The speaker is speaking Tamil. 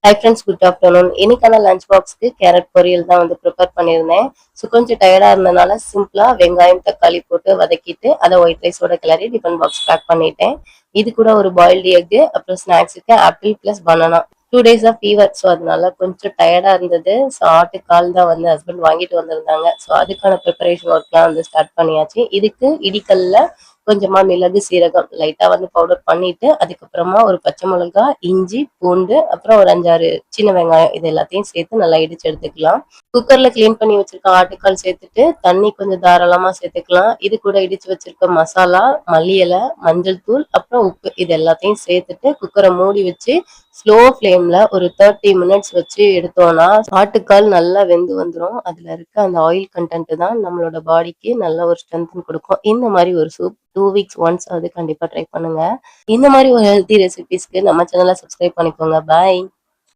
Hi friends, good afternoon. இன்னைக்கான லஞ்ச் பாக்ஸ்க்கு கேரட் பொரியல் தான் வந்து ப்ரிப்பேர் பண்ணியிருந்தேன். ஸோ கொஞ்சம் டயர்டா இருந்தனால சிம்பிளா வெங்காயம், தக்காளி போட்டு வதக்கிட்டு அதை ஒயிட் ரைஸோட கிளறி டிஃபன் பாக்ஸ் பேக் பண்ணிட்டேன். இது கூட ஒரு பாயில்டு எக், அப்புறம் ஸ்நாக்ஸுக்கு ஆப்பிள் பிளஸ் பனானா. 2 டேஸா ஃபீவர். ஸோ அதனால கொஞ்சம் டயர்டா இருந்தது. ஸோ ஆட்டுக்கால் தான் வந்து ஹஸ்பண்ட் வாங்கிட்டு வந்திருந்தாங்க. ஸோ அதுக்கான ப்ரிப்பரேஷன் ஒர்க்லாம் வந்து ஸ்டார்ட் பண்ணியாச்சு. இதுக்கு இடிக்கல்ல கொஞ்சமா மிளகு, சீரகம் லைட்டா வந்து பவுடர் பண்ணிட்டு, அதுக்கப்புறமா ஒரு பச்சை மிளகாய், இஞ்சி, பூண்டு, அப்புறம் ஒரு 5, 6 சின்ன வெங்காயம் இது எல்லாத்தையும் சேர்த்து நல்லா இடிச்சு எடுத்துக்கலாம். குக்கர்ல கிளீன் பண்ணி வச்சிருக்க ஆட்டுக்கால் சேர்த்துட்டு தண்ணி கொஞ்சம் தாராளமா சேர்த்துக்கலாம். இது கூட இடிச்சு வச்சிருக்க மசாலா, மல்லி இலை, மஞ்சள் தூள், அப்புறம் உப்பு இது எல்லாத்தையும் சேர்த்துட்டு குக்கரை மூடி வச்சு ஸ்லோ ஃப்ளேம்ல ஒரு 30 மினிட்ஸ் வச்சு எடுத்தோம்னா ஆட்டுக்கால் நல்லா வெந்து வந்துடும். அதுல இருக்க அந்த ஆயில் கண்டென்ட் தான் நம்மளோட பாடிக்கு நல்ல ஒரு ஸ்ட்ரென்த் கொடுக்கும். இந்த மாதிரி ஒரு சூப் 2 வீக்ஸ் ஒன்ஸ் அது கண்டிப்பா ட்ரை பண்ணுங்க. இந்த மாதிரி ஒரு ஹெல்த்தி ரெசிபிஸ்க்கு நம்ம சேனலை சப்ஸ்கிரைப் பண்ணிக்கோங்க. பாய்.